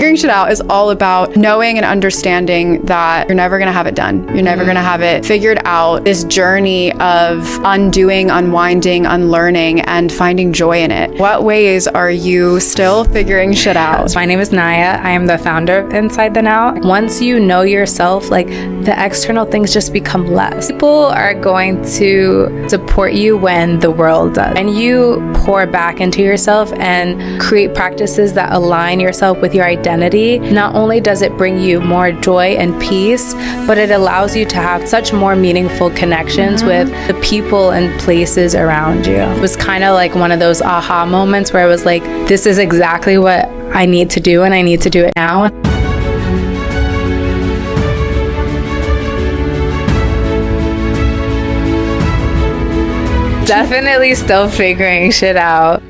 Figuring shit out is all about knowing and understanding that you're never going to have it done. You're never going to have it figured out. This journey of undoing, unwinding, unlearning, and finding joy in it. What ways are you still figuring shit out? My name is Nya. I am the founder of Inside the Now. Once you know yourself, like the external things just become less. People are going to support you when the world does. And you pour back into yourself and create practices that align yourself with your identity. Not only does it bring you more joy and peace, but it allows you to have such more meaningful connections with the people and places around you. It was kind of like one of those aha moments where I was like, this is exactly what I need to do and I need to do it now. Definitely still figuring shit out.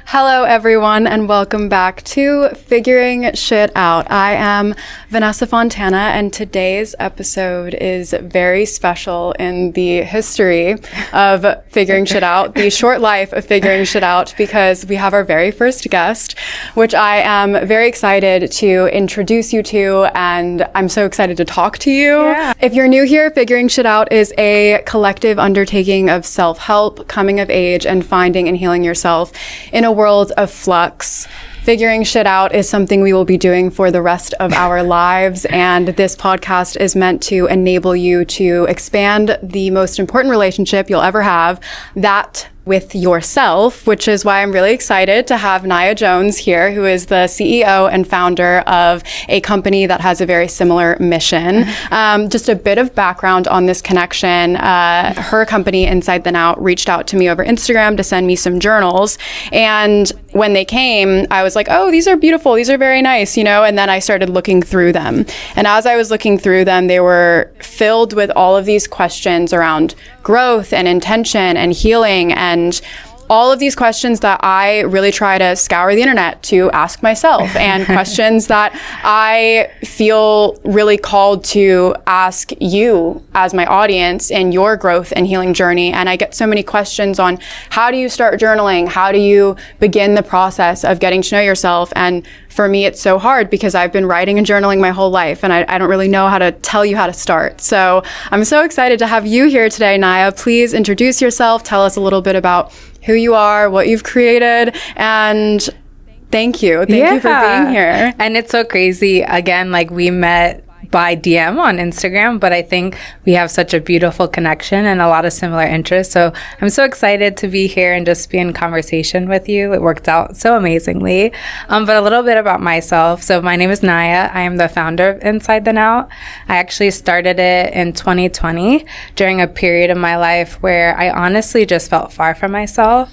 Hello everyone and welcome back to Figuring Shit Out. I am Vanessa Fontana and today's episode is very special in the history of Figuring Shit Out, the short life of Figuring Shit Out, because we have our very first guest, which I am very excited to introduce you to, and I'm so excited to talk to you. Yeah. If you're new here, Figuring Shit Out is a collective undertaking of self-help, coming of age, and finding and healing yourself in a world of flux. Figuring shit out is something we will be doing for the rest of our lives, and this podcast is meant to enable you to expand the most important relationship you'll ever have, that with yourself, which is why I'm really excited to have Nya Jones here, who is the CEO and founder of a company that has a very similar mission. Just a bit of background on this connection. Her company, Inside the Now, reached out to me over Instagram to send me some journals. And when they came, I was like, oh, these are beautiful. These are very nice, you know? And then I started looking through them. And as I was looking through them, they were filled with all of these questions around growth and intention and healing and all of these questions that I really try to scour the internet to ask myself, and questions that I feel really called to ask you as my audience in your growth and healing journey. And I get so many questions on how do you start journaling? How do you begin the process of getting to know yourself? And for me, it's so hard because I've been writing and journaling my whole life, and I don't really know how to tell you how to start. So I'm so excited to have you here today, Nya. Please introduce yourself. Tell us a little bit about who you are, what you've created, and thank you. Thank you for being here. And it's so crazy. Again, like we met by DM on Instagram, but I think we have such a beautiful connection and a lot of similar interests. So I'm so excited to be here and just be in conversation with you. It worked out so amazingly. But a little bit about myself. So my name is Nya. I am the founder of Inside the Now. I actually started it in 2020 during a period of my life where I honestly just felt far from myself.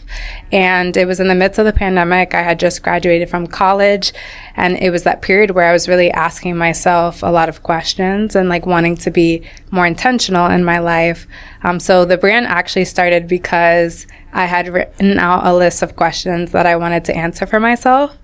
And it was in the midst of the pandemic. I had just graduated from college, and it was that period where I was really asking myself a lot of questions and like wanting to be more intentional in my life. So the brand actually started because I had written out a list of questions that I wanted to answer for myself.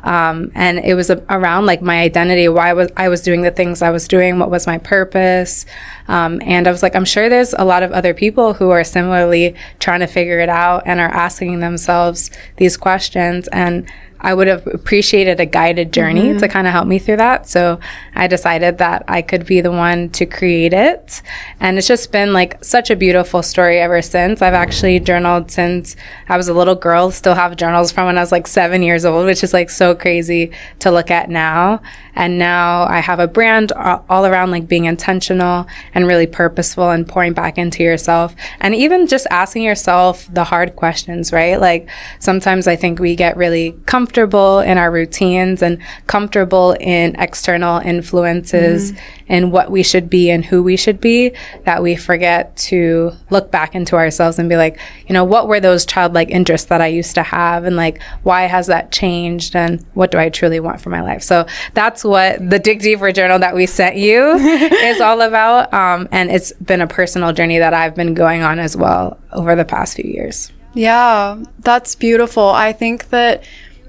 And it was around like my identity, why I was doing the things I was doing, what was my purpose. And I was like, I'm sure there's a lot of other people who are similarly trying to figure it out and are asking themselves these questions. And I would have appreciated a guided journey to kind of help me through that. So I decided that I could be the one to create it. And it's just been like such a beautiful story ever since. I've actually journaled since I was a little girl, still have journals from when I was like 7 years old, which is like so crazy to look at now. And now I have a brand all around like being intentional and really purposeful and pouring back into yourself. And even just asking yourself the hard questions, right? Like sometimes I think we get really comfortable in our routines and comfortable in external influences and what we should be and who we should be, that we forget to look back into ourselves and be like, you know, what were those childlike interests that I used to have, and like why has that changed, and what do I truly want for my life? So that's what the Dig Deeper journal that we sent you is all about. And it's been a personal journey that I've been going on as well over the past few years. Yeah, that's beautiful. I think that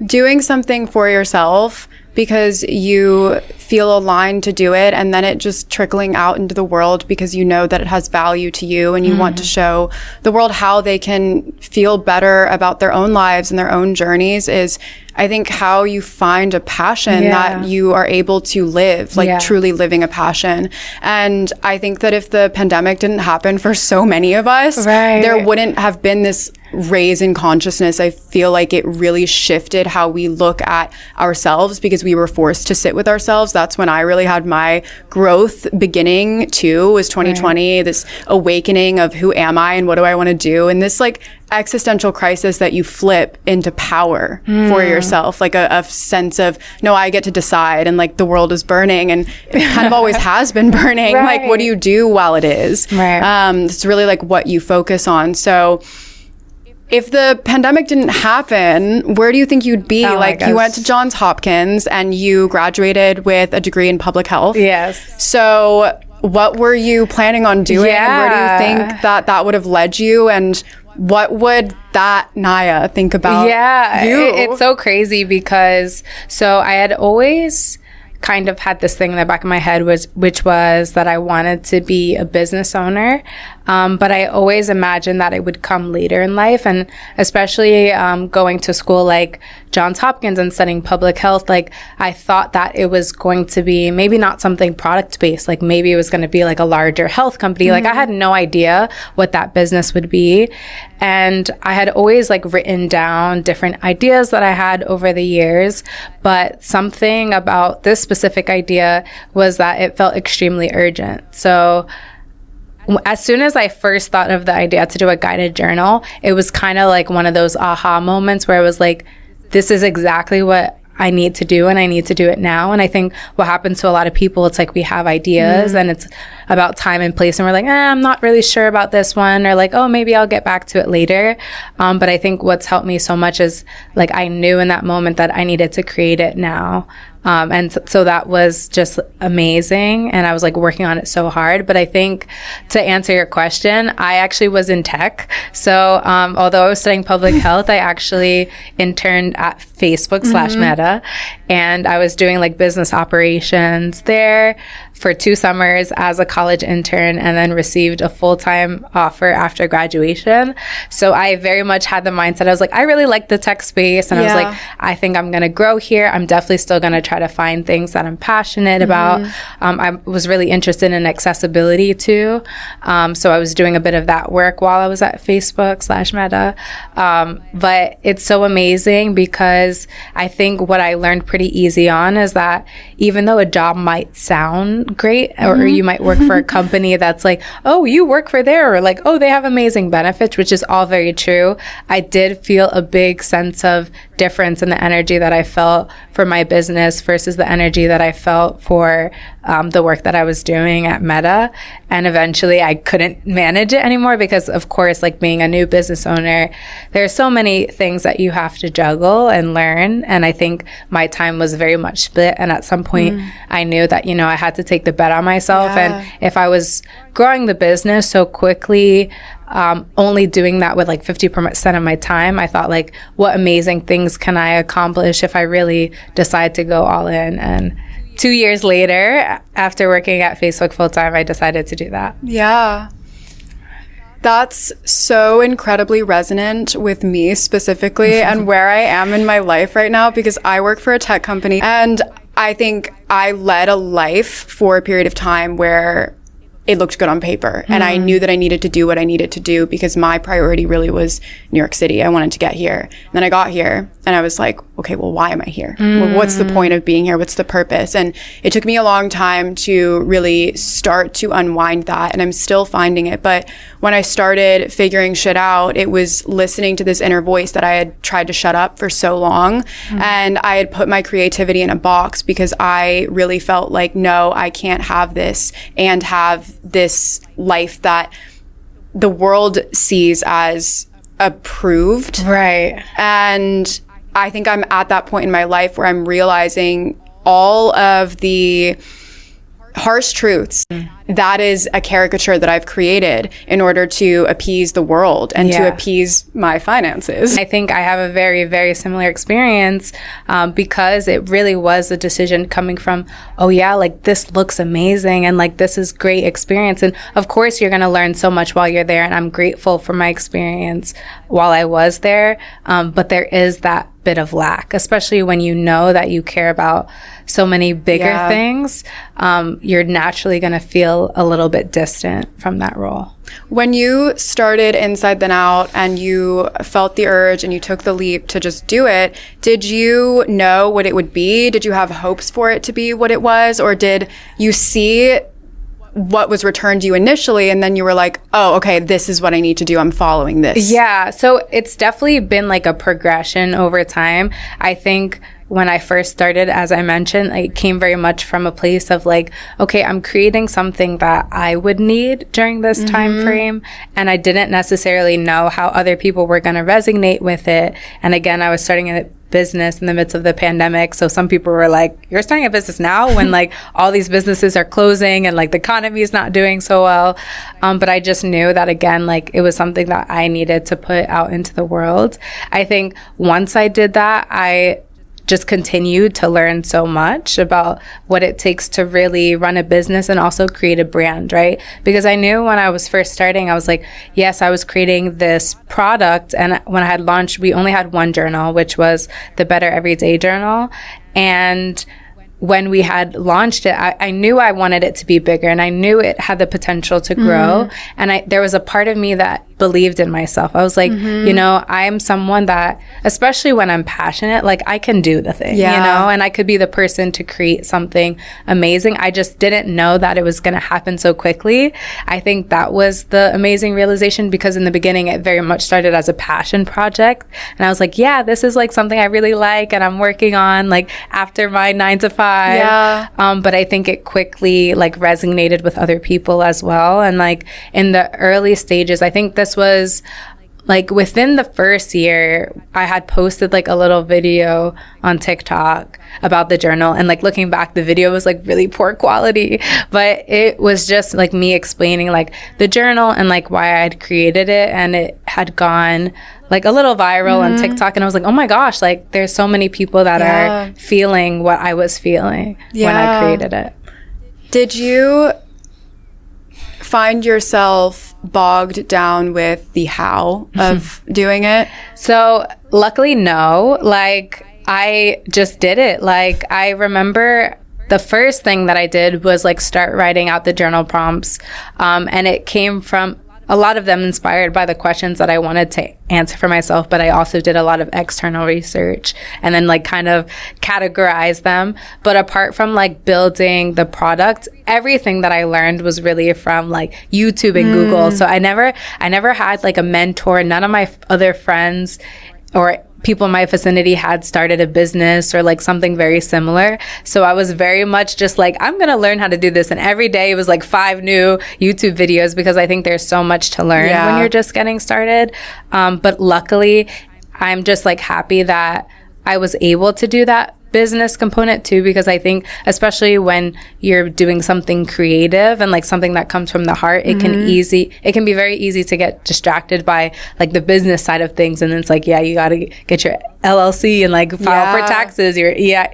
doing something for yourself because you feel aligned to do it, and then it just trickling out into the world because you know that it has value to you and you want to show the world how they can feel better about their own lives and their own journeys is, I think, how you find a passion that you are able to live, like truly living a passion. And I think that if the pandemic didn't happen for so many of us, there wouldn't have been this raise in consciousness. I feel like it really shifted how we look at ourselves because we were forced to sit with ourselves. That's when I really had my growth beginning too, was 2020, this awakening of who am I and what do I want to do? And this like existential crisis that you flip into power for yourself, like a sense of, no, I get to decide, and like the world is burning and it kind of always has been burning. Like, what do you do while it is? It's really like what you focus on. So if the pandemic didn't happen, where do you think you'd be? Like, you went to Johns Hopkins and you graduated with a degree in public health. Yes. So what were you planning on doing? And where do you think that would have led you? And what would that Nya think about you? It's so crazy because I had always kind of had this thing in the back of my head, which was that I wanted to be a business owner. But I always imagined that it would come later in life. And especially going to school like Johns Hopkins and studying public health, like I thought that it was going to be maybe not something product based, like maybe it was going to be like a larger health company. Like I had no idea what that business would be. And I had always like written down different ideas that I had over the years. But something about this specific idea was that it felt extremely urgent. So as soon as I first thought of the idea to do a guided journal, it was kind of like one of those aha moments where I was like, this is exactly what I need to do, and I need to do it now. And I think what happens to a lot of people, it's like we have ideas and it's about time and place, and we're like, I'm not really sure about this one, or like, oh, maybe I'll get back to it later. But I think what's helped me so much is like I knew in that moment that I needed to create it now. So that was just amazing. And I was like working on it so hard. But I think to answer your question, I actually was in tech. So although I was studying public health, I actually interned at Facebook / Meta. And I was doing like business operations there for 2 summers as a college intern, and then received a full-time offer after graduation. So I very much had the mindset, I was like, I really like the tech space. And I was like, I think I'm going to grow here. I'm definitely still going to try to find things that I'm passionate about. I was really interested in accessibility too. So I was doing a bit of that work while I was at Facebook / Meta. But it's so amazing because I think what I learned pretty easy on is that even though a job might sound great, or you might work for a company that's like, oh, you work for there, or like, oh, they have amazing benefits, which is all very true. I did feel a big sense of difference in the energy that I felt for my business versus the energy that I felt for the work that I was doing at Meta. And eventually I couldn't manage it anymore because, of course, like being a new business owner, there are so many things that you have to juggle and learn. And I think my time was very much split. And at some point I knew that, I had to take the bet on myself. And if I was growing the business so quickly, only doing that with like 50% of my time, I thought like, what amazing things can I accomplish if I really decide to go all in? And 2 years later, after working at Facebook full time, I decided to do that. Yeah. That's so incredibly resonant with me specifically and where I am in my life right now, because I work for a tech company, and I think I led a life for a period of time where it looked good on paper. And I knew that I needed to do what I needed to do because my priority really was New York City. I wanted to get here. And then I got here and I was like, okay, well, why am I here? Well, what's the point of being here? What's the purpose? And it took me a long time to really start to unwind that. And I'm still finding it. But when I started figuring shit out, it was listening to this inner voice that I had tried to shut up for so long. And I had put my creativity in a box because I really felt like, no, I can't have this and have this life that the world sees as approved. Right. And I think I'm at that point in my life where I'm realizing all of the harsh truths that is a caricature that I've created in order to appease the world and to appease my finances. I think I have a very, very similar experience because it really was a decision coming from, oh yeah, like this looks amazing and like this is great experience. And of course you're going to learn so much while you're there. And I'm grateful for my experience while I was there. But there is that bit of lack, especially when you know that you care about so many bigger things. You're naturally going to feel a little bit distant from that role. When you started Inside Then Out and you felt the urge and you took the leap to just do it, did you know what it would be? Did you have hopes for it to be what it was? Or did you see what was returned to you initially and then you were like, oh, okay, this is what I need to do. I'm following this. Yeah. So it's definitely been like a progression over time. I think when I first started, as I mentioned, it came very much from a place of like, okay, I'm creating something that I would need during this time frame. And I didn't necessarily know how other people were going to resonate with it. And again, I was starting a business in the midst of the pandemic. So some people were like, you're starting a business now when like all these businesses are closing and like the economy is not doing so well. But I just knew that again, like it was something that I needed to put out into the world. I think once I did that, I just continued to learn so much about what it takes to really run a business and also create a brand, right? Because I knew when I was first starting, I was like, yes, I was creating this product. And when I had launched, we only had one journal, which was the Better Everyday Journal. And when we had launched it, I knew I wanted it to be bigger and I knew it had the potential to grow. And there was a part of me that believed in myself. I was like, you know, I'm someone that, especially when I'm passionate, like I can do the thing, you know, and I could be the person to create something amazing. I just didn't know that it was going to happen so quickly. I think that was the amazing realization because in the beginning, it very much started as a passion project. And I was like, yeah, this is like something I really like and I'm working on like after my 9 to 5. But I think it quickly like resonated with other people as well. And like in the early stages, I think this was like within the first year, I had posted like a little video on TikTok about the journal. And like looking back, the video was like really poor quality, but it was just like me explaining like the journal and like why I had created it. And it had gone like a little viral on TikTok. And I was like, oh my gosh, like there's so many people that are feeling what I was feeling when I created it. Did you find yourself bogged down with the how of doing it? So luckily, no. Like I just did it. Like I remember the first thing that I did was like start writing out the journal prompts. And it came from a lot of them inspired by the questions that I wanted to answer for myself, but I also did a lot of external research and then like kind of categorize them. But apart from like building the product, everything that I learned was really from like YouTube and Google. So I never had like a mentor. None of my other friends or people in my vicinity had started a business or like something very similar. So I was very much just like, I'm going to learn how to do this. And every day it was like 5 new YouTube videos because I think there's so much to learn when you're just getting started. But luckily, I'm just like happy that I was able to do that business component too, because I think especially when you're doing something creative and like something that comes from the heart, it can be very easy to get distracted by like the business side of things. And then it's like, yeah, you got to get your LLC and like file for taxes.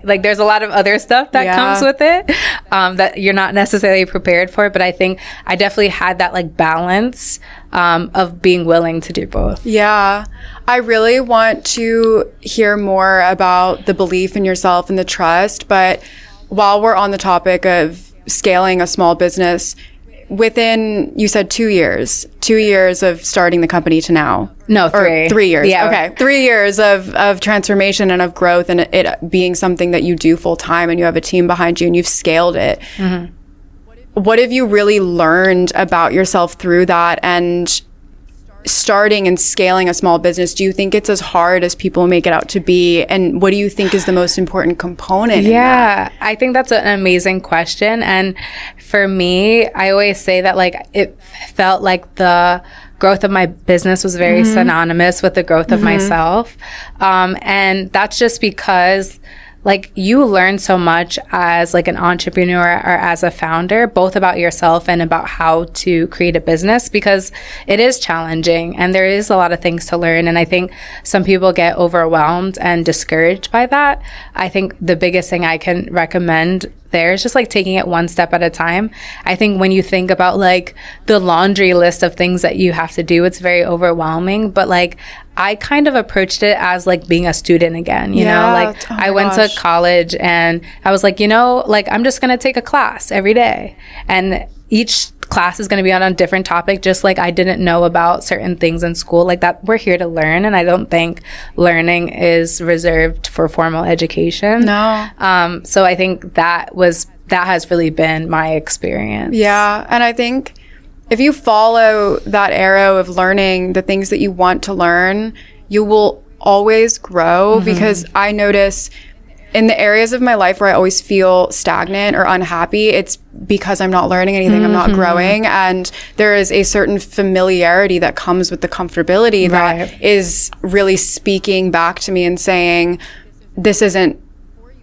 Like there's a lot of other stuff that comes with it that you're not necessarily prepared for. But I think I definitely had that like balance of being willing to do both. Yeah. I really want to hear more about the belief in yourself and the trust. But while we're on the topic of scaling a small business, within, you said 2 years of starting the company to now. No, 3. 3 years. Yeah. Okay. 3 years of transformation and of growth and it being something that you do full time and you have a team behind you and you've scaled it. What have you really learned about yourself through that? And starting and scaling a small business, do you think it's as hard as people make it out to be? And what do you think is the most important component in that? I think that's an amazing question. And for me, I always say that like it felt like the growth of my business was very synonymous with the growth of myself. And that's just because like you learn so much as like an entrepreneur or as a founder, both about yourself and about how to create a business, because it is challenging and there is a lot of things to learn. And I think some people get overwhelmed and discouraged by that. I think the biggest thing I can recommend there is just like taking it one step at a time. I think when you think about like the laundry list of things that you have to do, it's very overwhelming. But like I kind of approached it as like being a student again, you know, like I went to college and I was like, you know, like I'm just going to take a class every day. And each class is going to be on a different topic, just like I didn't know about certain things in school. Like that, we're here to learn. And I don't think learning is reserved for formal education. No. So I think that has really been my experience. Yeah. And I think if you follow that arrow of learning the things that you want to learn, you will always grow. Because I notice in the areas of my life where I always feel stagnant or unhappy, it's because I'm not learning anything, I'm not growing. And there is a certain familiarity that comes with the comfortability that is really speaking back to me and saying, this isn't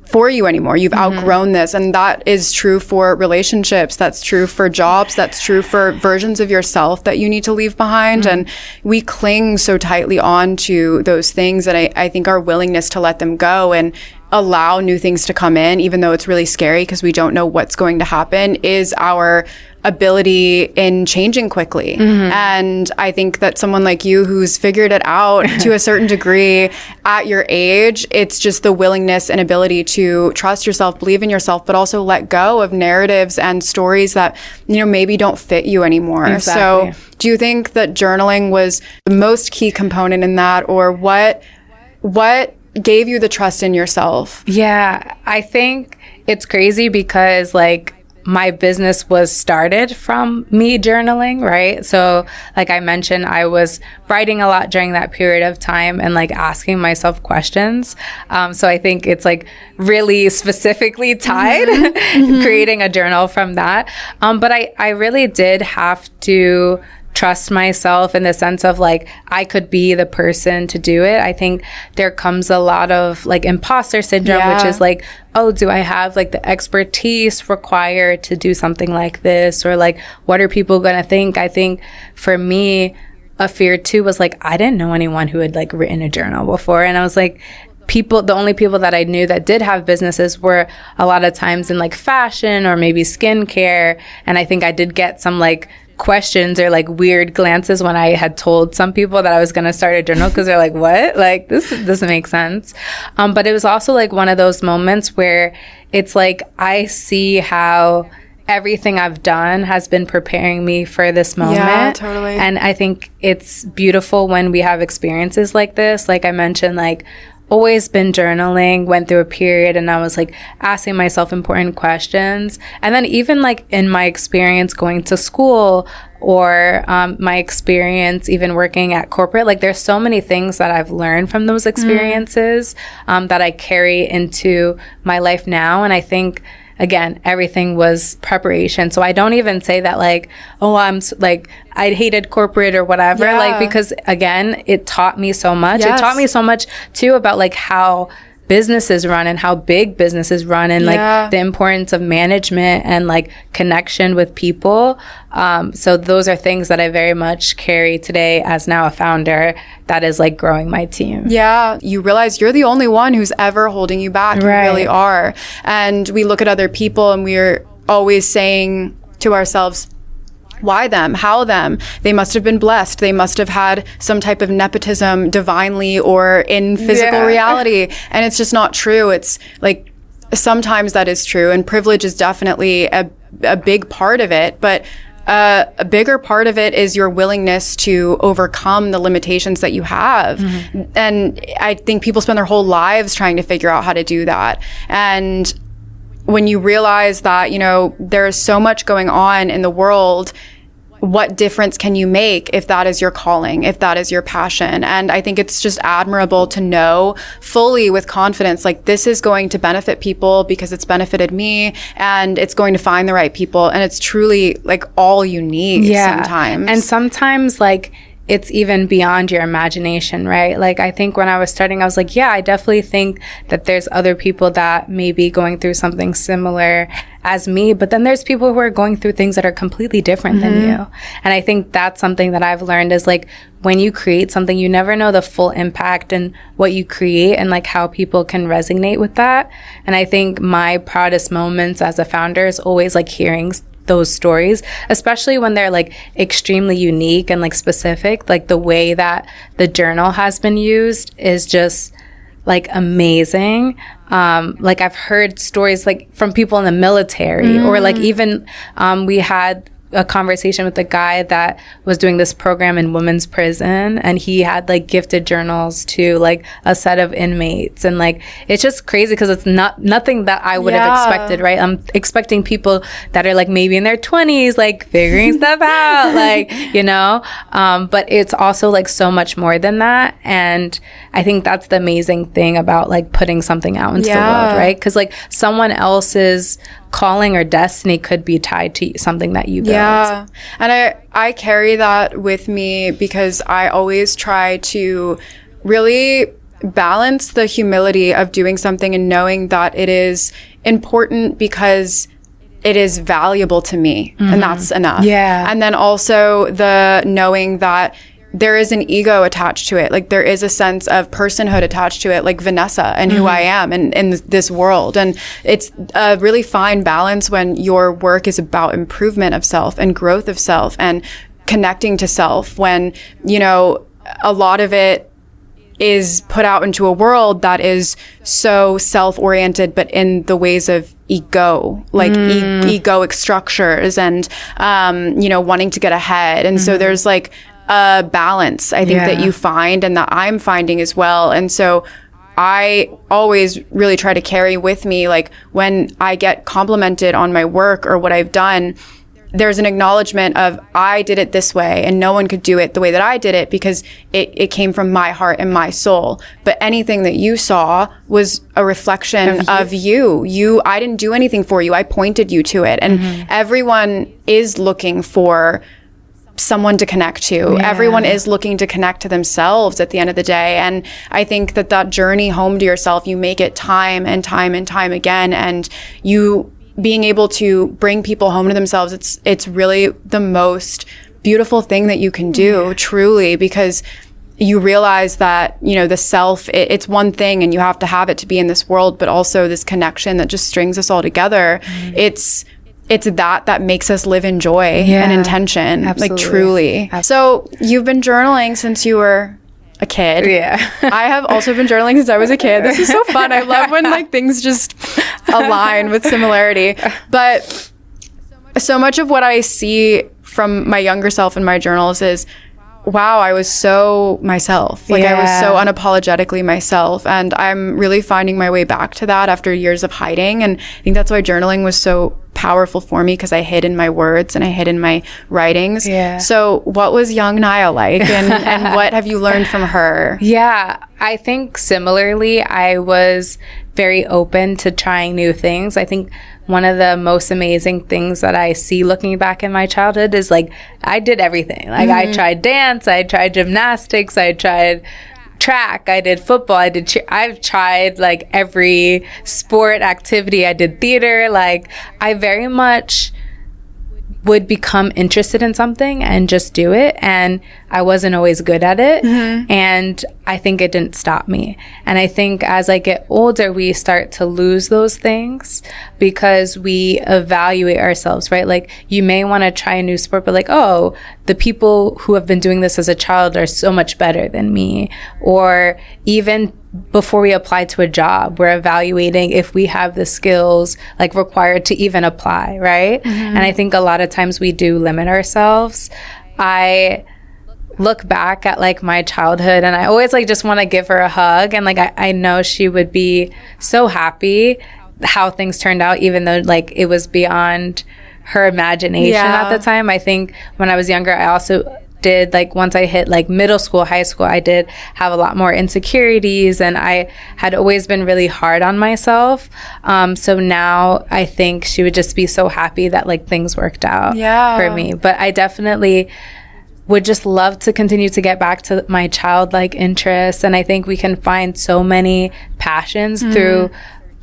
for you anymore. You've outgrown this. And that is true for relationships. That's true for jobs. That's true for versions of yourself that you need to leave behind. And we cling so tightly on to those things. And I think our willingness to let them go and allow new things to come in, even though it's really scary because we don't know what's going to happen, is our ability in changing quickly. And I think that someone like you who's figured it out to a certain degree at your age, it's just the willingness and ability to trust yourself, believe in yourself, but also let go of narratives and stories that, you know, maybe don't fit you anymore. Exactly. So do you think that journaling was the most key component in that, or what gave you the trust in yourself? Yeah, I think it's crazy because like my business was started from me journaling, right? So like I mentioned, I was writing a lot during that period of time and like asking myself questions. So I think it's like really specifically tied, creating a journal from that. But I really did have to trust myself in the sense of like I could be the person to do it. I think there comes a lot of like imposter syndrome, which is like, oh, do I have like the expertise required to do something like this? Or like, what are people going to think? I think for me, a fear too was like, I didn't know anyone who had like written a journal before. And I was like, the only people that I knew that did have businesses were a lot of times in like fashion or maybe skincare. And I think I did get some like questions or like weird glances when I had told some people that I was going to start a journal, because they're like, what? Like, this doesn't make sense. But it was also like one of those moments where it's like, I see how everything I've done has been preparing me for this moment. Yeah, totally. And I think it's beautiful when we have experiences like this. Like I mentioned, like always been journaling, went through a period and I was like asking myself important questions. And then even like in my experience going to school or my experience even working at corporate, like there's so many things that I've learned from those experiences that I carry into my life now. And I think, again, everything was preparation. So I don't even say that like, oh, I hated corporate or whatever, like, because again, it taught me so much. It taught me so much too about like how businesses run and how big businesses run and like the importance of management and like connection with people. So those are things that I very much carry today as now a founder that is like growing my team. Yeah. You realize you're the only one who's ever holding you back. Right. You really are. And we look at other people and we're always saying to ourselves, why them? How them? They must have been blessed. They must have had some type of nepotism divinely or in physical reality. And it's just not true. It's like sometimes that is true. And privilege is definitely a big part of it. But a bigger part of it is your willingness to overcome the limitations that you have. And I think people spend their whole lives trying to figure out how to do that. And when you realize that, you know, there's so much going on in the world, what difference can you make if that is your calling, if that is your passion? And I think it's just admirable to know fully with confidence, like this is going to benefit people because it's benefited me and it's going to find the right people. And it's truly like all you need sometimes. And sometimes like it's even beyond your imagination, right? Like, I think when I was starting, I was like, yeah, I definitely think that there's other people that may be going through something similar as me, but then there's people who are going through things that are completely different than you. And I think that's something that I've learned is like, when you create something, you never know the full impact and what you create and like how people can resonate with that. And I think my proudest moments as a founder is always like hearing those stories, especially when they're like extremely unique and like specific. Like the way that the journal has been used is just like amazing. Like I've heard stories like from people in the military or like even we had a conversation with a guy that was doing this program in women's prison, and he had like gifted journals to like a set of inmates, and like it's just crazy because it's nothing that I would have expected, right? I'm expecting people that are like maybe in their 20s like figuring stuff out, like, you know, but it's also like so much more than that. And I think that's the amazing thing about like putting something out into the world, right? Because like someone else's calling or destiny could be tied to something that you built. Yeah. And I carry that with me because I always try to really balance the humility of doing something and knowing that it is important because it is valuable to me, and that's enough. Yeah. And then also the knowing that there is an ego attached to it. Like there is a sense of personhood attached to it, like Vanessa and who I am and in this world. And it's a really fine balance when your work is about improvement of self and growth of self and connecting to self, when, you know, a lot of it is put out into a world that is so self-oriented, but in the ways of ego, like egoic structures and, you know, wanting to get ahead. And so there's like a balance, I think, that you find and that I'm finding as well. And so I always really try to carry with me, like when I get complimented on my work or what I've done, there's an acknowledgement of I did it this way and no one could do it the way that I did it because it came from my heart and my soul. But anything that you saw was a reflection of you. I didn't do anything for you. I pointed you to it. And everyone is looking for someone to connect to. Everyone is looking to connect to themselves at the end of the day. And I think that journey home to yourself, you make it time and time and time again. And you being able to bring people home to themselves, it's really the most beautiful thing that you can do, truly, because you realize that, you know, the self, it's one thing and you have to have it to be in this world, but also this connection that just strings us all together. It's that makes us live in joy and intention, like truly. So you've been journaling since you were a kid. I have also been journaling since I was a kid. This is so fun. I love when like things just align with similarity. But so much of what I see from my younger self in my journals is, wow, I was so myself. Like I was so unapologetically myself. And I'm really finding my way back to that after years of hiding. And I think that's why journaling was so powerful for me, because I hid in my words and I hid in my writings. So what was young Nya like, and what have you learned from her? I think similarly, I was very open to trying new things. I think one of the most amazing things that I see looking back in my childhood is like I did everything. Like I tried dance, I tried gymnastics, I tried track, I did football, I've tried like every sport activity. I did theater. Like I very much would become interested in something and just do it, and I wasn't always good at it. And I think it didn't stop me. And I think as I get older, we start to lose those things because we evaluate ourselves, right? Like you may want to try a new sport, but like, oh, the people who have been doing this as a child are so much better than me. Or even before we apply to a job, we're evaluating if we have the skills like required to even apply, right? And I think a lot of times we do limit ourselves. I look back at like my childhood and I always like just want to give her a hug, and like I know she would be so happy how things turned out, even though like it was beyond her imagination at the time. I think when I was younger, I also did, like once I hit like middle school, high school, I did have a lot more insecurities, and I had always been really hard on myself. So now I think she would just be so happy that like things worked out for me. But I definitely would just love to continue to get back to my childlike interests. And I think we can find so many passions through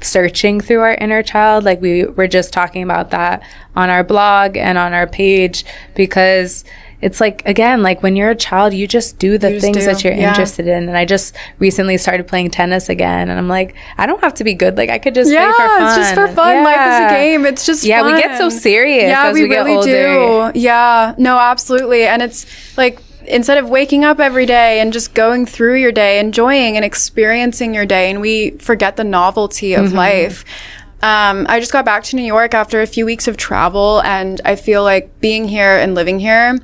searching through our inner child. Like we were just talking about that on our blog and on our page, because it's like, again, like when you're a child, you just do the things that you're interested in. And I just recently started playing tennis again. And I'm like, I don't have to be good. Like I could just play for fun. It's just for fun. Yeah. Life is a game. It's just fun. We get so serious as we get older. Do. Yeah, no, absolutely. And it's like, instead of waking up every day and just going through your day, enjoying and experiencing your day, and we forget the novelty of life. I just got back to New York after a few weeks of travel, and I feel like being here and living here,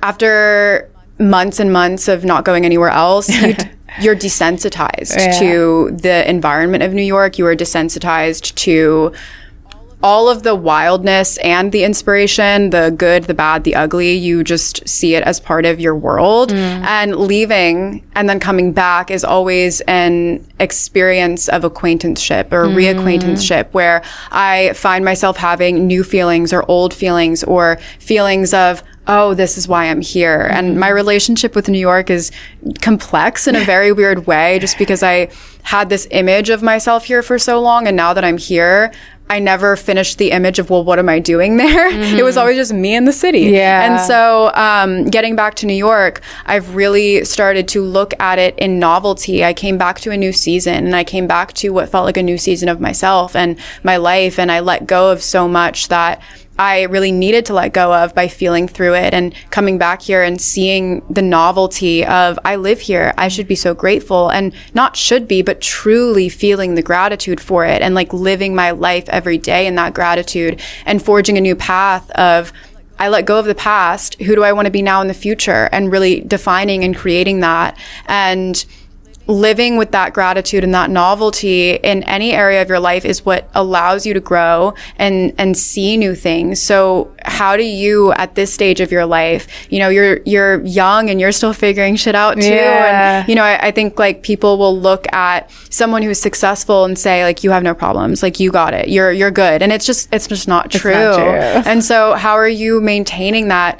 after months and months of not going anywhere else, you're desensitized to the environment of New York. You are desensitized to all of the wildness and the inspiration, the good, the bad, the ugly. You just see it as part of your world. And leaving and then coming back is always an experience of acquaintanceship or reacquaintanceship, where I find myself having new feelings or old feelings or feelings of, oh, this is why I'm here. And my relationship with New York is complex in a very weird way, just because I had this image of myself here for so long. And now that I'm here, I never finished the image of, well, what am I doing there? It was always just me in the city. Yeah. And so getting back to New York, I've really started to look at it in novelty. I came back to a new season, and I came back to what felt like a new season of myself and my life. And I let go of so much that I really needed to let go of by feeling through it, and coming back here and seeing the novelty of, I live here, I should be so grateful, and not should be, but truly feeling the gratitude for it, and like living my life every day in that gratitude, and forging a new path of, I let go of the past, who do I want to be now in the future, and really defining and creating that, and living with that gratitude and that novelty in any area of your life is what allows you to grow and see new things. So how do you, at this stage of your life, you know, you're young and you're still figuring shit out too. And, you know, I think like people will look at someone who's successful and say like, you have no problems, like you got it, you're good. And it's just not true. It's not true. And so how are you maintaining that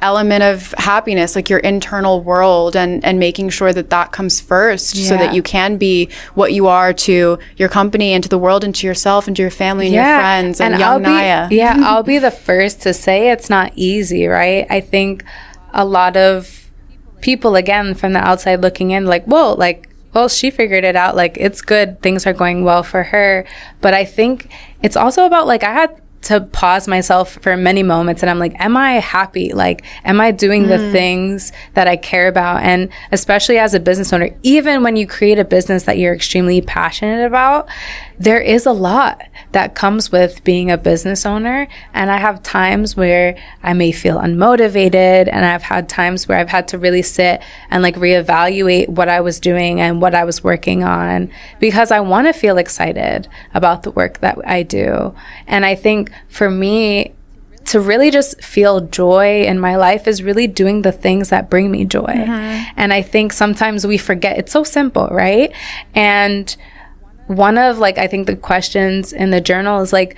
element of happiness, like your internal world, and making sure that comes first, so that you can be what you are to your company and to the world and to yourself and to your family and your friends and young Nya. I'll be the first to say it's not easy, right? I think a lot of people, again, from the outside looking in, like, well, she figured it out. Like, it's good. Things are going well for her. But I think it's also about, like, I had to pause myself for many moments, and I'm like, am I happy? Like, am I doing the things that I care about? And especially as a business owner, even when you create a business that you're extremely passionate about, there is a lot that comes with being a business owner. And I have times where I may feel unmotivated, and I've had times where I've had to really sit and like reevaluate what I was doing and what I was working on, because I want to feel excited about the work that I do. And I think for me, to really just feel joy in my life is really doing the things that bring me joy. And I think sometimes we forget, it's so simple, right? And one of, like, I think the questions in the journal is like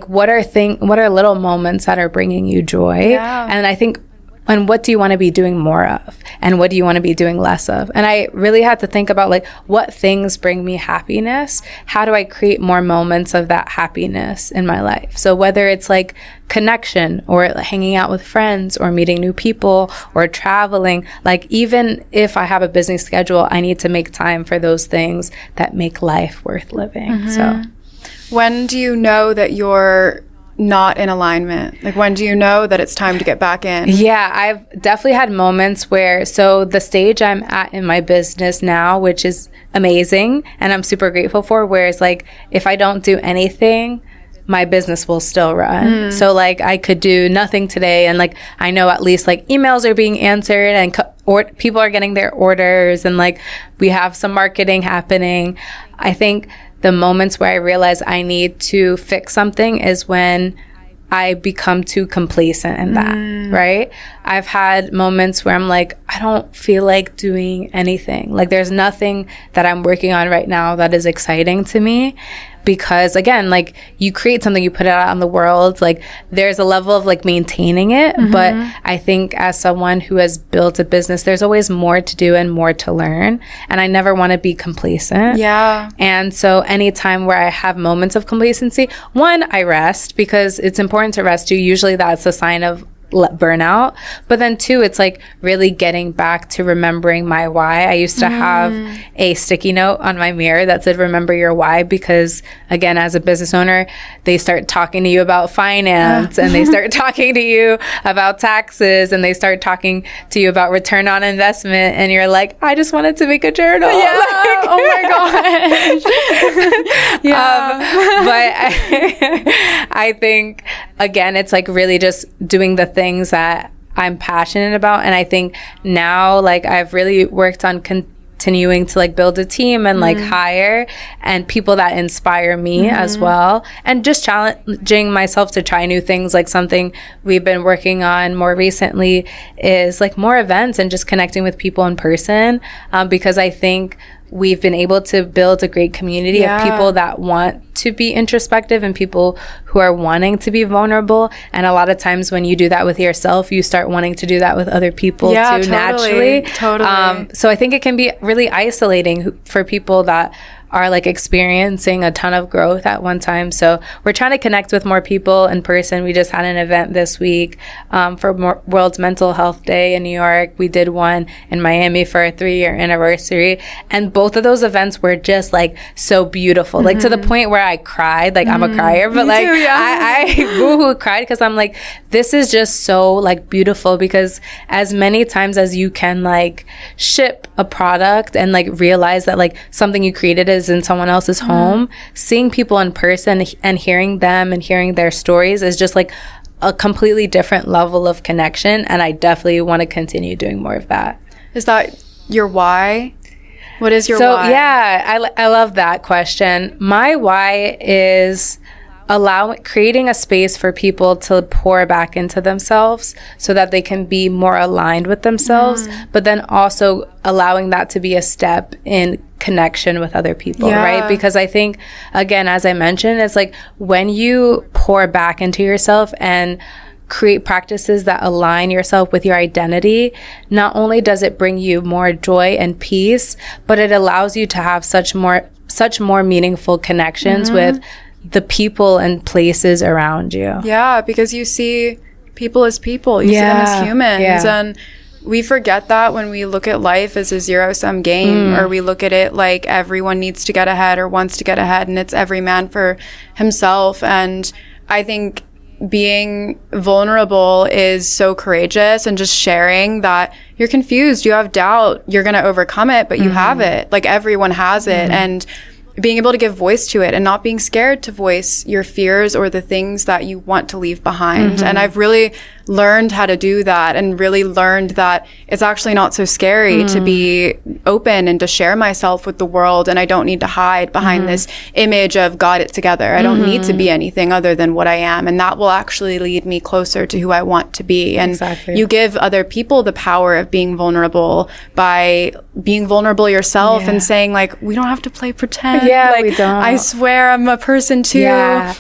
what are little moments that are bringing you joy? And I think, and what do you want to be doing more of? And what do you want to be doing less of? And I really had to think about, like, what things bring me happiness? How do I create more moments of that happiness in my life? So whether it's like connection, or hanging out with friends, or meeting new people, or traveling, like, even if I have a busy schedule, I need to make time for those things that make life worth living. So when do you know that you're not in alignment? Like, when do you know that it's time to get back in? Yeah, I've definitely had moments where, so the stage I'm at in my business now, which is amazing and I'm super grateful for, whereas like if I don't do anything, my business will still run. So like I could do nothing today, and like I know at least like emails are being answered, and or people are getting their orders, and like we have some marketing happening. I think the moments where I realize I need to fix something is when I become too complacent in that, right? I've had moments where I'm like, I don't feel like doing anything. Like, there's nothing that I'm working on right now that is exciting to me. because again, like you create something, you put it out in the world, like there's a level of like maintaining it. But I think as someone who has built a business, there's always more to do and more to learn. And I never want to be complacent. Yeah. And so anytime where I have moments of complacency, one, I rest because it's important to rest too. Usually that's a sign of burnout. But then two, it's like really getting back to remembering my why. I used to have a sticky note on my mirror that said, remember your why, because again, as a business owner, they start talking to you about finance and they start talking to you about taxes and they start talking to you about return on investment. And you're like, I just wanted to make a journal. Yeah. Like, oh my gosh. But I think, again, it's like really just doing the things that I'm passionate about. And I think now, like, I've really worked on continuing to like build a team and like hire and people that inspire me as well, and just challenging myself to try new things. Like something we've been working on more recently is like more events and just connecting with people in person, because I think we've been able to build a great community of people that want to be introspective and people who are wanting to be vulnerable. And a lot of times when you do that with yourself, you start wanting to do that with other people too, naturally. Totally. So I think it can be really isolating for people that are like experiencing a ton of growth at one time. So we're trying to connect with more people in person. We just had an event this week for World's Mental Health Day in New York. We did one in Miami for our 3-year anniversary. And both of those events were just like so beautiful, like to the point where I cried. Like I'm a crier, but like too, I boo-hoo cried because I'm like, this is just so like beautiful, because as many times as you can like ship a product and like realize that like something you created is in someone else's home, seeing people in person and hearing them and hearing their stories is just like a completely different level of connection. And I definitely want to continue doing more of that. Is that your why? What is your so, why? So yeah, I love that question. My why is creating a space for people to pour back into themselves so that they can be more aligned with themselves, but then also allowing that to be a step in connection with other people, right? Because I think, again, as I mentioned, it's like when you pour back into yourself and create practices that align yourself with your identity, not only does it bring you more joy and peace, but it allows you to have such more meaningful connections with the people and places around you. Yeah, because you see people as people. You see them as humans. And we forget that when we look at life as a zero-sum game, or we look at it like everyone needs to get ahead or wants to get ahead, and it's every man for himself. And I think being vulnerable is so courageous, and just sharing that you're confused, you have doubt, you're going to overcome it, but you have it. Like everyone has it. And being able to give voice to it and not being scared to voice your fears or the things that you want to leave behind. And I've really learned how to do that, and really learned that it's actually not so scary to be open and to share myself with the world. And I don't need to hide behind this image of got it together. I don't need to be anything other than what I am. And that will actually lead me closer to who I want to be. And you give other people the power of being vulnerable by being vulnerable yourself and saying like, we don't have to play pretend. Like, we don't. I swear I'm a person too.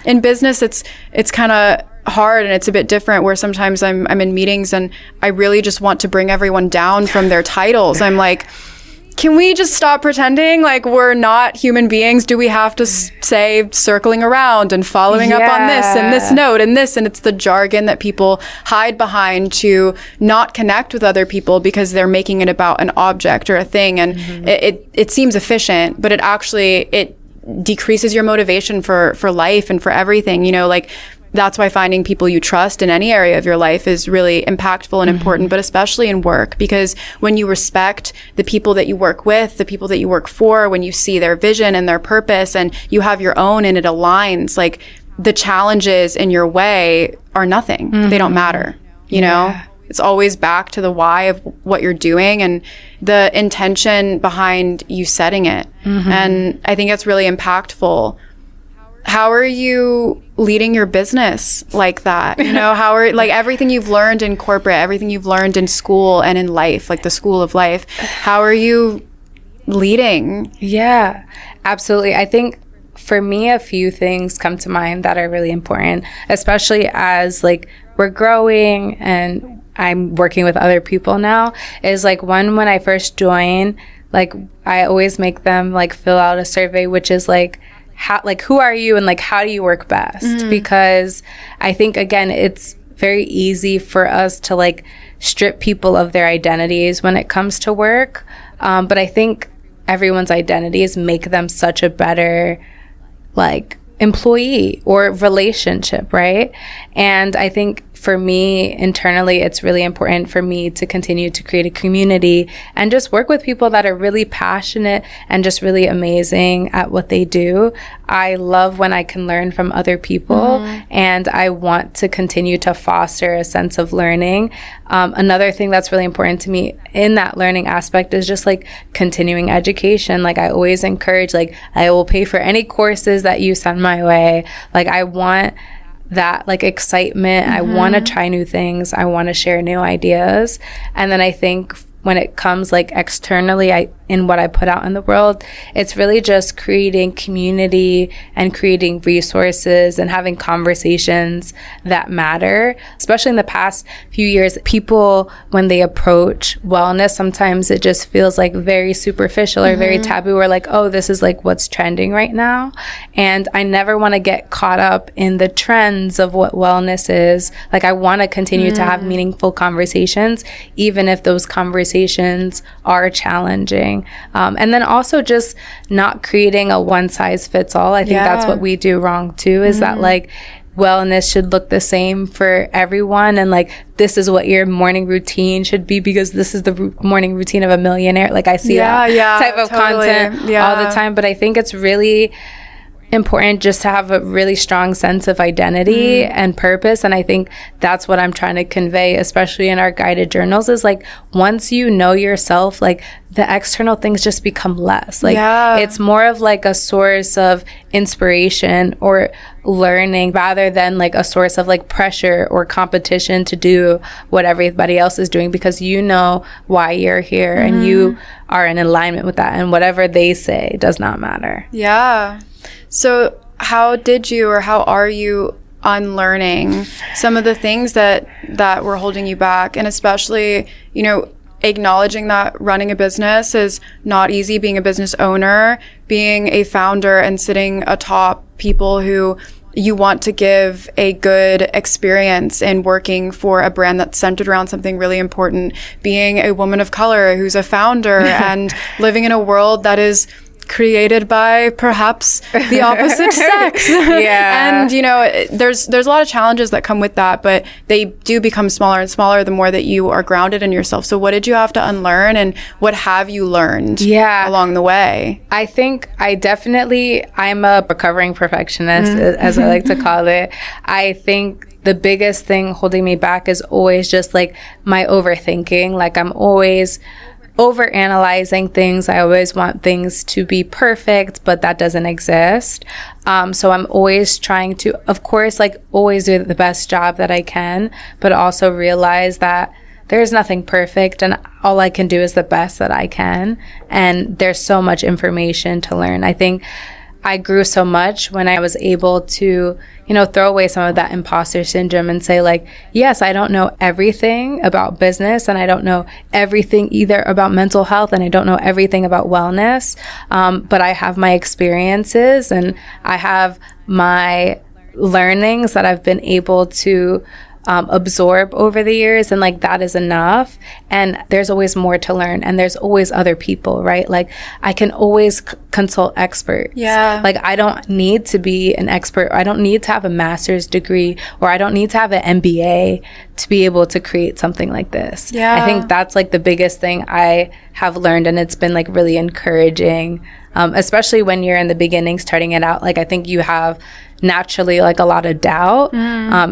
In business, it's kind of hard, and it's a bit different where sometimes I'm in meetings and I really just want to bring everyone down from their titles. I'm like, can we just stop pretending like we're not human beings? Do we have to say circling around and following up on this and this note and this? And it's the jargon that people hide behind to not connect with other people because they're making it about an object or a thing. And it seems efficient, but it decreases your motivation for life and for everything, you know, like that's why finding people you trust in any area of your life is really impactful and important, but especially in work, because when you respect the people that you work with, the people that you work for, when you see their vision and their purpose and you have your own and it aligns, like the challenges in your way are nothing. They don't matter, you know? It's always back to the why of what you're doing and the intention behind you setting it. And I think it's really impactful. How are you leading your business like that? You know, how are like everything you've learned in corporate, everything you've learned in school and in life, like the school of life, how are you leading? Yeah, absolutely. I think for me, a few things come to mind that are really important, especially as like we're growing and I'm working with other people now, is like one, when I first join, like I always make them like fill out a survey, which is like, how, like, who are you and like how do you work best? Because I think, again, it's very easy for us to like strip people of their identities when it comes to work. But I think everyone's identities make them such a better like employee or relationship, right? And I think for me internally, it's really important for me to continue to create a community and just work with people that are really passionate and just really amazing at what they do. I love when I can learn from other people, and I want to continue to foster a sense of learning. Another thing that's really important to me in that learning aspect is just like continuing education. Like I always encourage, like I will pay for any courses that you send my way. Like I want that like excitement. I want to try new things. I want to share new ideas. And then I think when it comes like externally, in what I put out in the world, it's really just creating community and creating resources and having conversations that matter. Especially in the past few years, people, when they approach wellness, sometimes it just feels like very superficial or very taboo, or like, oh, this is like what's trending right now. And I never want to get caught up in the trends of what wellness is. Like I want to continue to have meaningful conversations, even if those conversations are challenging. And then also just not creating a one size fits all. I think that's what we do wrong too, is that like wellness should look the same for everyone. And like, this is what your morning routine should be because this is the morning routine of a millionaire. Like I see that type of content all the time. But I think it's really important just to have a really strong sense of identity and purpose. And I think that's what I'm trying to convey, especially in our guided journals, is like once you know yourself, like the external things just become less. Like it's more of like a source of inspiration or learning rather than like a source of like pressure or competition to do what everybody else is doing, because you know why you're here and you are in alignment with that, and whatever they say does not matter. So how did you, or how are you unlearning some of the things that were holding you back? And especially, you know, acknowledging that running a business is not easy, being a business owner, being a founder and sitting atop people who you want to give a good experience in working for a brand that's centered around something really important, being a woman of color who's a founder and living in a world that is created by perhaps the opposite sex. And you know, there's a lot of challenges that come with that, but they do become smaller and smaller the more that you are grounded in yourself. So what did you have to unlearn, and what have you learned along the way? I think I'm a recovering perfectionist, as I like to call it. I think the biggest thing holding me back is always just like my overthinking. Like I'm always overanalyzing things. I always want things to be perfect, but that doesn't exist. So I'm always trying to, of course, like always do the best job that I can, but also realize that there's nothing perfect and all I can do is the best that I can. And there's so much information to learn. I think I grew so much when I was able to, you know, throw away some of that imposter syndrome and say like, yes, I don't know everything about business, and I don't know everything either about mental health, and I don't know everything about wellness. But I have my experiences and I have my learnings that I've been able to absorb over the years, and like that is enough. And there's always more to learn, and there's always other people, right? Like I can always consult experts. Like I don't need to be an expert. I don't need to have a master's degree, or I don't need to have an MBA to be able to create something like this. I think that's like the biggest thing I have learned, and it's been like really encouraging, especially when you're in the beginning starting it out. Like I think you have naturally like a lot of doubt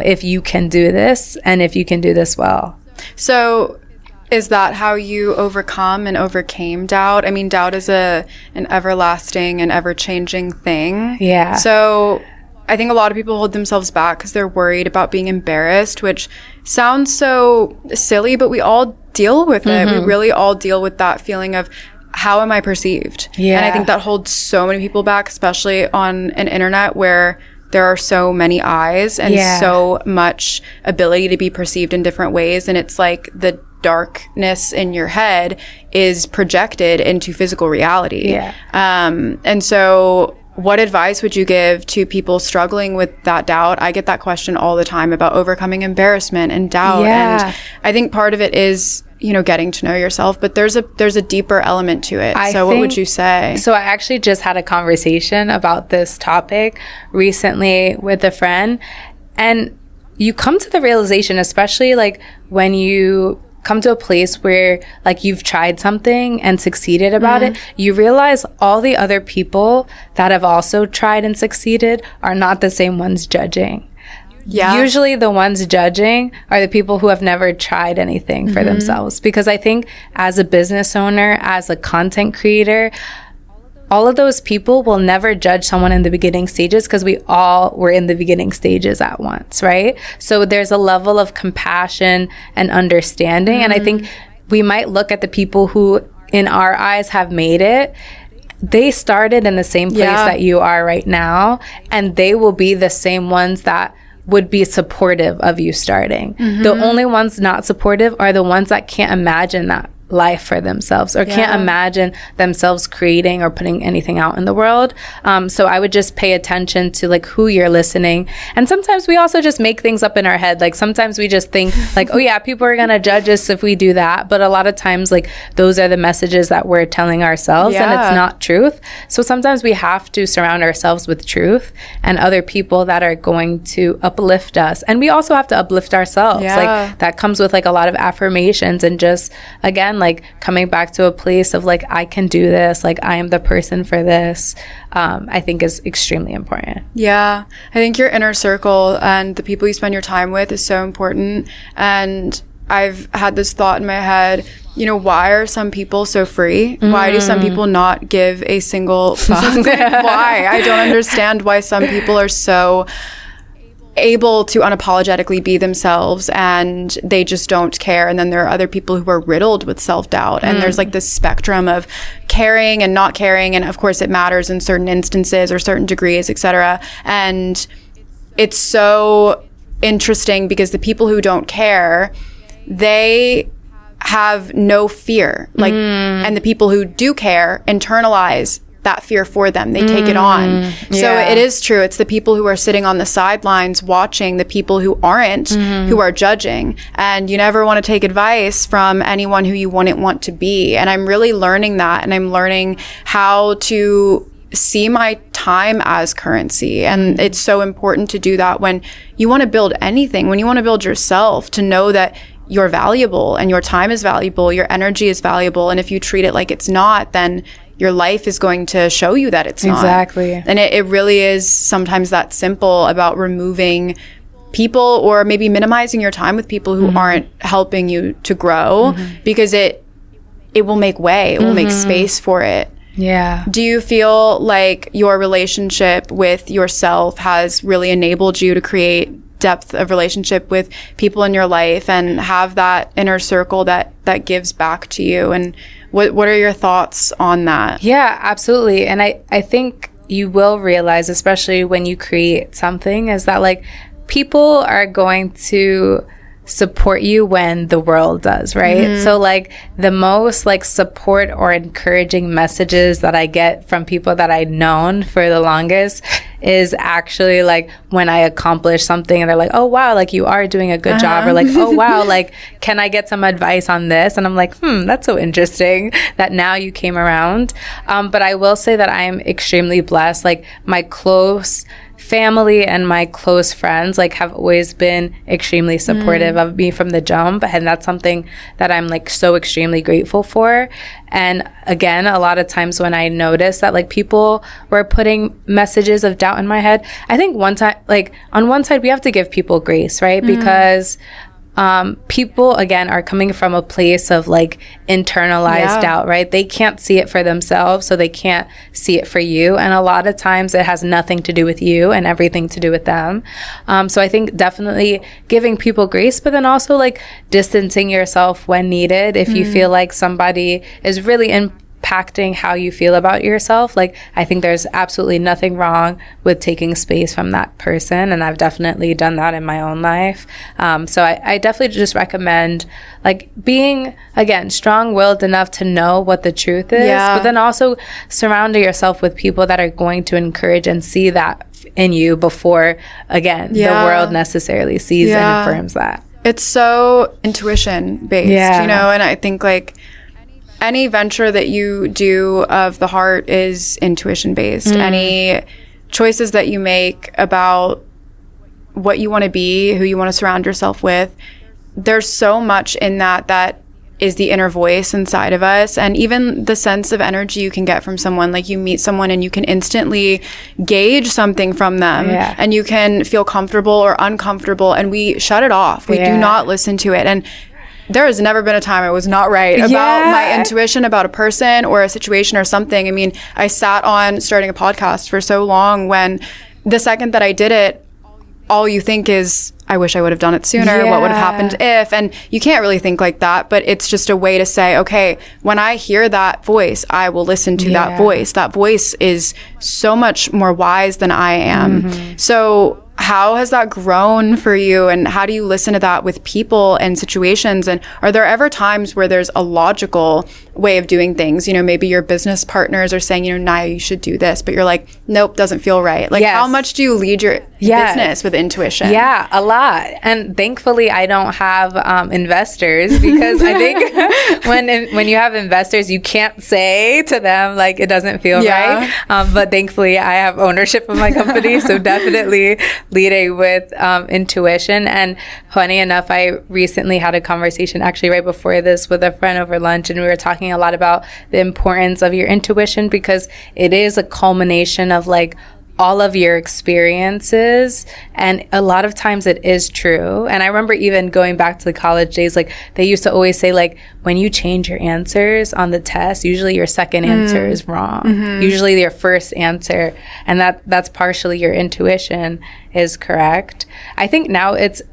if you can do this and if you can do this well. So is that how you overcome and overcame doubt? I mean, doubt is an everlasting and ever-changing thing. So I think a lot of people hold themselves back because they're worried about being embarrassed, which sounds so silly, but we all deal with it. We really all deal with that feeling of how am I perceived? Yeah. And I think that holds so many people back, especially on an internet where there are so many eyes and so much ability to be perceived in different ways. And it's like the darkness in your head is projected into physical reality. Yeah. And so what advice would you give to people struggling with that doubt? I get that question all the time about overcoming embarrassment and doubt. Yeah. And I think part of it is, you know, getting to know yourself, but there's a deeper element to it. So what would you say? So I actually just had a conversation about this topic recently with a friend, and you come to the realization, especially like when you come to a place where like you've tried something and succeeded about it, you realize all the other people that have also tried and succeeded are not the same ones judging. Yeah. Usually the ones judging are the people who have never tried anything for themselves. Because I think as a business owner, as a content creator, all of those people will never judge someone in the beginning stages because we all were in the beginning stages at once, right? So there's a level of compassion and understanding. And I think we might look at the people who in our eyes have made it. They started in the same place that you are right now, and they will be the same ones that would be supportive of you starting. The only ones not supportive are the ones that can't imagine that life for themselves or can't imagine themselves creating or putting anything out in the world. So I would just pay attention to like who you're listening. And sometimes we also just make things up in our head. Like sometimes we just think like, oh yeah, people are going to judge us if we do that. But a lot of times like those are the messages that we're telling ourselves and it's not truth. So sometimes we have to surround ourselves with truth and other people that are going to uplift us. And we also have to uplift ourselves. Like that comes with like a lot of affirmations and just, again, like coming back to a place of like, I can do this, like I am the person for this, I think is extremely important. Yeah. I think your inner circle and the people you spend your time with is so important. And I've had this thought in my head, you know, why are some people so free? Why do some people not give a single fuck? Why? I don't understand why some people are so able to unapologetically be themselves and they just don't care. And then there are other people who are riddled with self-doubt. And there's like this spectrum of caring and not caring. And of course it matters in certain instances or certain degrees, etc. And it's so interesting because the people who don't care, they have no fear. Like, and the people who do care internalize that fear for them. They take it on. So it is true. It's the people who are sitting on the sidelines watching the people who aren't, who are judging. And you never want to take advice from anyone who you wouldn't want to be. And I'm really learning that. And I'm learning how to see my time as currency. And it's so important to do that when you want to build anything, when you want to build yourself, to know that you're valuable and your time is valuable, your energy is valuable. And if you treat it like it's not, then your life is going to show you that it's not. Exactly. And it really is sometimes that simple about removing people or maybe minimizing your time with people who aren't helping you to grow because it will make way, it will make space for it. Yeah. Do you feel like your relationship with yourself has really enabled you to create depth of relationship with people in your life and have that inner circle that gives back to you? And what are your thoughts on that? Yeah, absolutely. And I think you will realize, especially when you create something, is that like people are going to support you when the world does, right? So like the most like support or encouraging messages that I get from people that I've known for the longest is actually like when I accomplish something and they're like, oh wow, like you are doing a good job, or like, oh wow, like can I get some advice on this? And I'm like, that's so interesting that now you came around. But I will say that I'm extremely blessed. Like my close family and my close friends like have always been extremely supportive of me from the jump, and that's something that I'm like so extremely grateful for. And again, a lot of times when I noticed that like people were putting messages of doubt in my head, I think one time, like on one side we have to give people grace, right? Because people again are coming from a place of like internalized doubt, right? They can't see it for themselves, so they can't see it for you. And a lot of times it has nothing to do with you and everything to do with them. So I think definitely giving people grace, but then also like distancing yourself when needed. If you feel like somebody is really impacting how you feel about yourself, like I think there's absolutely nothing wrong with taking space from that person, and I've definitely done that in my own life. So I definitely just recommend like being, again, strong-willed enough to know what the truth is, but then also surrounding yourself with people that are going to encourage and see that in you before, again, the world necessarily sees and affirms that. It's so intuition based, you know, and I think like any venture that you do of the heart is intuition based. Any choices that you make about what you want to be, who you want to surround yourself with, there's so much in that is the inner voice inside of us. And even the sense of energy you can get from someone, like you meet someone and you can instantly gauge something from them, and you can feel comfortable or uncomfortable, and we shut it off. We do not listen to it. And there has never been a time I was not right about my intuition about a person or a situation or something. I mean, I sat on starting a podcast for so long when the second that I did it, all you think is, I wish I would have done it sooner. What would have happened if? And you can't really think like that, but it's just a way to say, okay, when I hear that voice, I will listen to that voice. That voice is so much more wise than I am. So how has that grown for you, and how do you listen to that with people and situations? And are there ever times where there's a logical way of doing things? You know, maybe your business partners are saying, you know, Nya, you should do this, but you're like, nope, doesn't feel right. Like, how much do you lead your business with intuition? Yeah, a lot. And thankfully, I don't have investors, because I think when you have investors, you can't say to them, like, it doesn't feel right. But thankfully, I have ownership of my company, so definitely leading with intuition. And funny enough, I recently had a conversation actually right before this with a friend over lunch, and we were talking a lot about the importance of your intuition, because it is a culmination of like all of your experiences, and a lot of times it is true. And I remember even going back to the college days, like they used to always say, like, when you change your answers on the test, usually your second answer is wrong. Usually your first answer, and that's partially your intuition is correct. I think now it's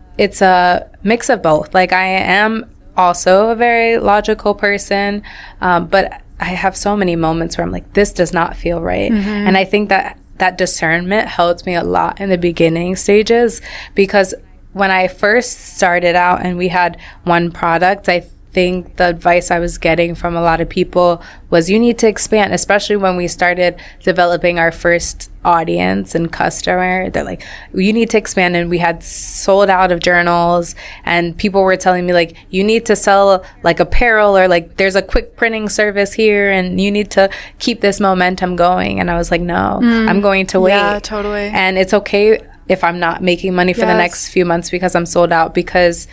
a mix of both. Like, I am also a very logical person, but I have so many moments where I'm like, this does not feel right. And I think that discernment helped me a lot in the beginning stages, because when I first started out and we had one product, I think the advice I was getting from a lot of people was, you need to expand, especially when we started developing our first audience and customer. They're like, you need to expand. And we had sold out of journals, and people were telling me, like, you need to sell like apparel, or like there's a quick printing service here, and you need to keep this momentum going. And I was like, no, I'm going to wait. Yeah, totally. And it's okay if I'm not making money for the next few months because I'm sold out, because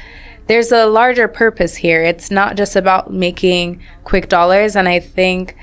there's a larger purpose here. It's not just about making quick dollars. And I think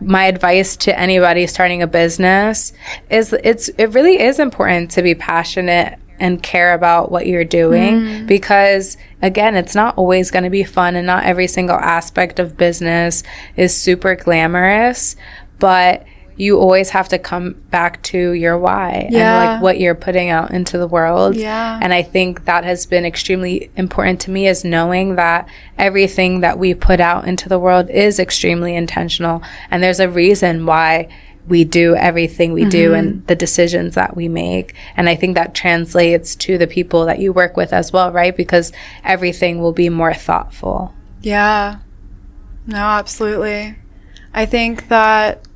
my advice to anybody starting a business is it really is important to be passionate and care about what you're doing, because again, it's not always going to be fun, and not every single aspect of business is super glamorous, but you always have to come back to your why and like what you're putting out into the world. And I think that has been extremely important to me, is knowing that everything that we put out into the world is extremely intentional, and there's a reason why we do everything we do and the decisions that we make. And I think that translates to the people that you work with as well, right? Because everything will be more thoughtful. Yeah. No, absolutely. I think that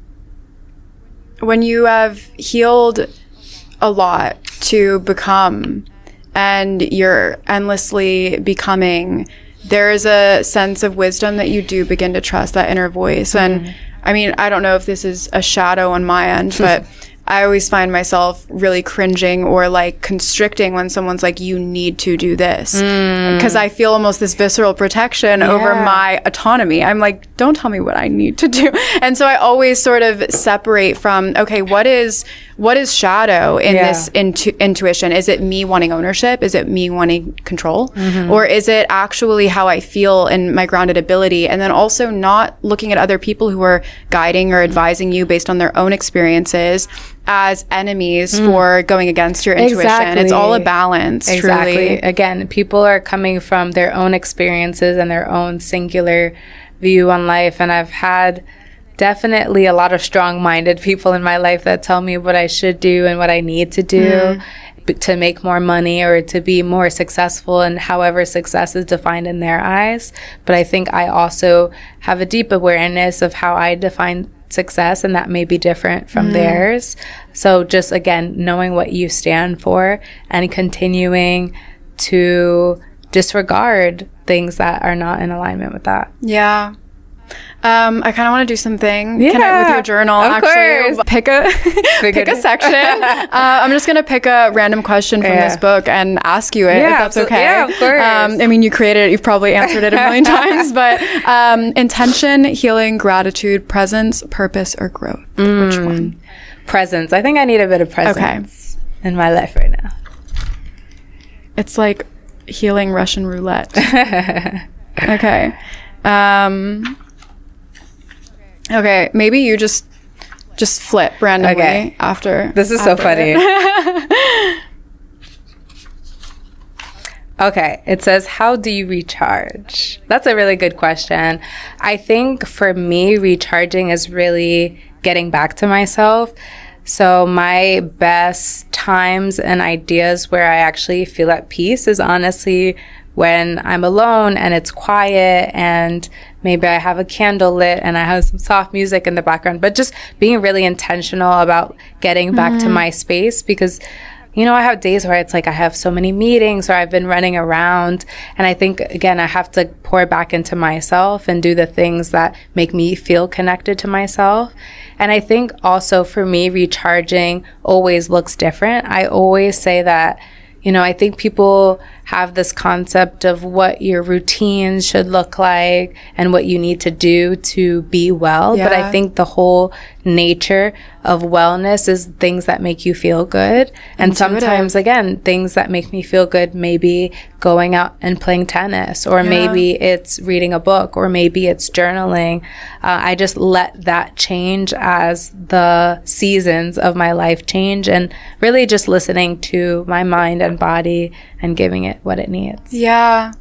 when you have healed a lot to become, and you're endlessly becoming, there is a sense of wisdom that you do begin to trust that inner voice. And I mean, I don't know if this is a shadow on my end, but I always find myself really cringing or like constricting when someone's like, you need to do this. Because I feel almost this visceral protection over my autonomy. I'm like, don't tell me what I need to do. And so I always sort of separate from, okay, what is shadow in this intuition? Is it me wanting ownership? Is it me wanting control? Or is it actually how I feel in my grounded ability? And then also not looking at other people who are guiding or advising you based on their own experiences as enemies for going against your intuition. It's all a balance, truly. Again, people are coming from their own experiences and their own singular view on life, and I've had definitely a lot of strong-minded people in my life that tell me what I should do and what I need to do to make more money or to be more successful, and however success is defined in their eyes. But I think I also have a deep awareness of how I define success, and that may be different from theirs. So just, again, knowing what you stand for and continuing to disregard things that are not in alignment with that. Yeah. I kind of want to do something. Connect with your journal. Of course. Pick a section. I'm just gonna pick a random question from this book and ask you it, if that's okay. Yeah, of course. I mean, you created it. You've probably answered it a million times. But intention, healing, gratitude, presence, purpose, or growth. Which one? Presence. I think I need a bit of presence in my life right now. It's like healing Russian roulette. Okay. Okay, maybe you just flip randomly after. This is so funny. Okay, it says, how do you recharge? That's a really good question. I think for me, recharging is really getting back to myself. So my best times and ideas where I actually feel at peace is honestly when I'm alone and it's quiet, and maybe I have a candle lit and I have some soft music in the background, but just being really intentional about getting back to my space. Because, you know, I have days where it's like I have so many meetings or I've been running around, and I think, again, I have to pour back into myself and do the things that make me feel connected to myself. And I think also for me, recharging always looks different. I always say that, you know, I think people have this concept of what your routines should look like and what you need to do to be well. But I think the whole nature of wellness is things that make you feel good. And sometimes, again, things that make me feel good, maybe going out and playing tennis, or maybe it's reading a book, or maybe it's journaling. I just let that change as the seasons of my life change, and really just listening to my mind and body and giving it what it needs. Yeah.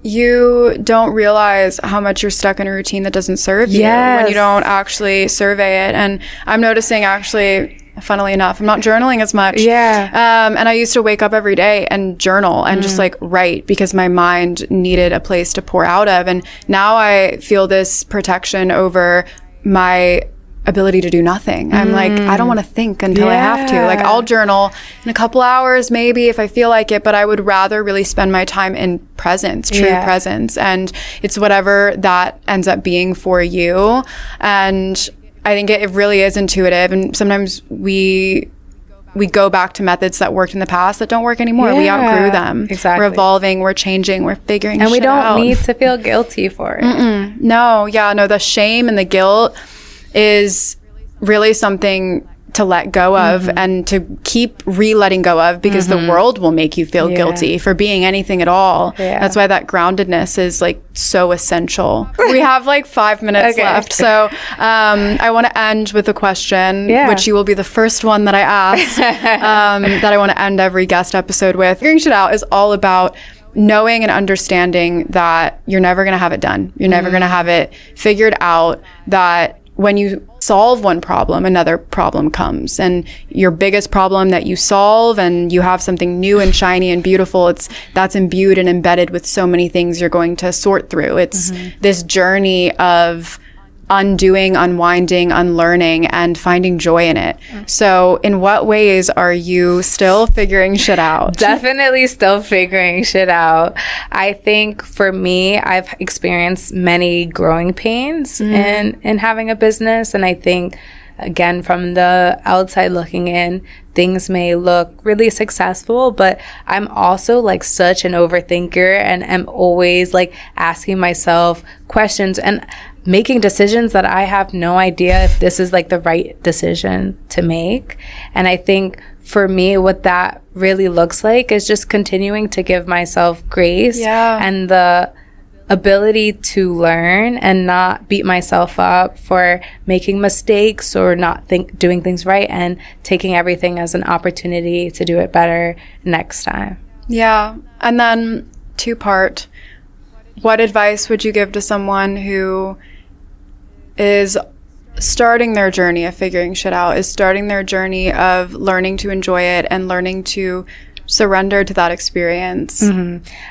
You don't realize how much you're stuck in a routine that doesn't serve you when you don't actually survey it. And I'm noticing, actually, funnily enough, I'm not journaling as much. And I used to wake up every day and journal and just like write, because my mind needed a place to pour out of. And now I feel this protection over my ability to do nothing. I'm like, I don't want to think until I have to. Like, I'll journal in a couple hours maybe if I feel like it, but I would rather really spend my time in presence, true presence. And it's whatever that ends up being for you. And I think it really is intuitive. And sometimes we go back to methods that worked in the past that don't work anymore. We outgrew them. We're evolving, we're changing, we're figuring shit out. And we don't need to feel guilty for it. No, the shame and the guilt is really something to let go of and to keep letting go of, because the world will make you feel guilty for being anything at all. That's why that groundedness is like so essential. We have like 5 minutes left. So I want to end with a question, which you will be the first one that I ask, that I want to end every guest episode with. Figuring shit out is all about knowing and understanding that you're never going to have it done. You're never going to have it figured out, that when you solve one problem, another problem comes. And your biggest problem that you solve, and you have something new and shiny and beautiful, that's imbued and embedded with so many things you're going to sort through. It's this journey of undoing, unwinding, unlearning, and finding joy in it. So in what ways are you still figuring shit out? Definitely still figuring shit out. I think for me, I've experienced many growing pains in having a business. And I think, again, from the outside looking in, things may look really successful, but I'm also like such an overthinker, and am always like asking myself questions and making decisions that I have no idea if this is like the right decision to make. And I think for me, what that really looks like is just continuing to give myself grace and the ability to learn and not beat myself up for making mistakes or not doing things right, and taking everything as an opportunity to do it better next time. Yeah. And then 2-part, what advice would you give to someone who is starting their journey of figuring shit out, is starting their journey of learning to enjoy it and learning to surrender to that experience?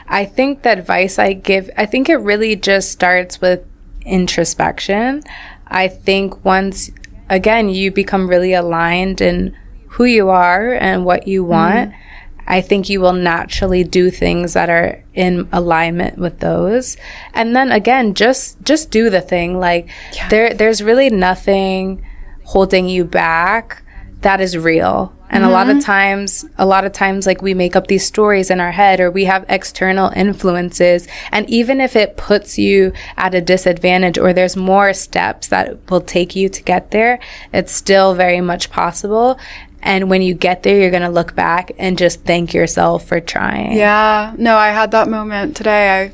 I think the advice I give, I think it really just starts with introspection. I think once, again, you become really aligned in who you are and what you want, I think you will naturally do things that are in alignment with those. And then again, just do the thing. Like there's really nothing holding you back that is real. And a lot of times, like we make up these stories in our head, or we have external influences. And even if it puts you at a disadvantage, or there's more steps that will take you to get there, it's still very much possible. And when you get there, you're going to look back and just thank yourself for trying. Yeah. No, I had that moment today. I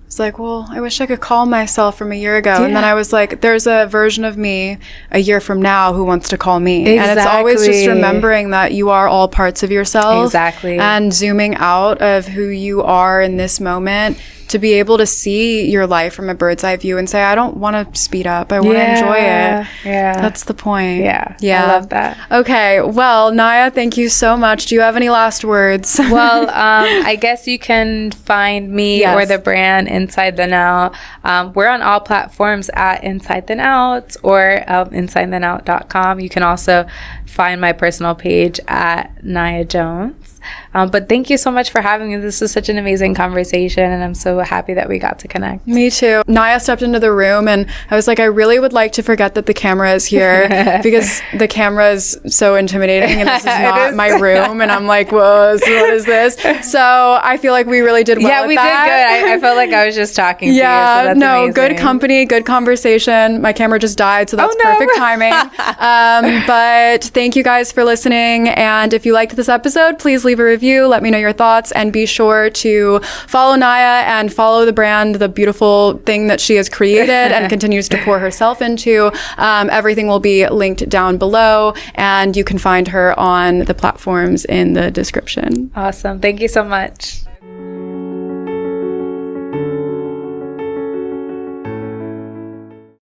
was like, well, I wish I could call myself from a year ago. Yeah. And then I was like, there's a version of me a year from now who wants to call me. Exactly. And it's always just remembering that you are all parts of yourself. Exactly. And zooming out of who you are in this moment to be able to see your life from a bird's eye view and say, I don't want to speed up. I want to enjoy it. Yeah. That's the point. Yeah. Yeah. I love that. Okay. Well, Nya, thank you so much. Do you have any last words? Well, I guess you can find me or the brand Inside the Now. We're on all platforms at Inside the Out or InsideTheNow.com. You can also find my personal page at Nya Jones. But thank you so much for having me. This was such an amazing conversation, and I'm so happy that we got to connect. Me too. Nya stepped into the room, and I was like, I really would like to forget that the camera is here because the camera is so intimidating, and this is not my room. And I'm like, whoa, what is this? So I feel like we really did well. Yeah, we did good. I felt like I was just talking to you. So that's amazing. Good company, good conversation. My camera just died, so that's perfect timing. But thank you guys for listening. And if you liked this episode, please leave a review. Let me know your thoughts, and be sure to follow Nya and follow the brand, the beautiful thing that she has created and continues to pour herself into. Everything will be linked down below, and you can find her on the platforms in the description. Awesome. Thank you so much.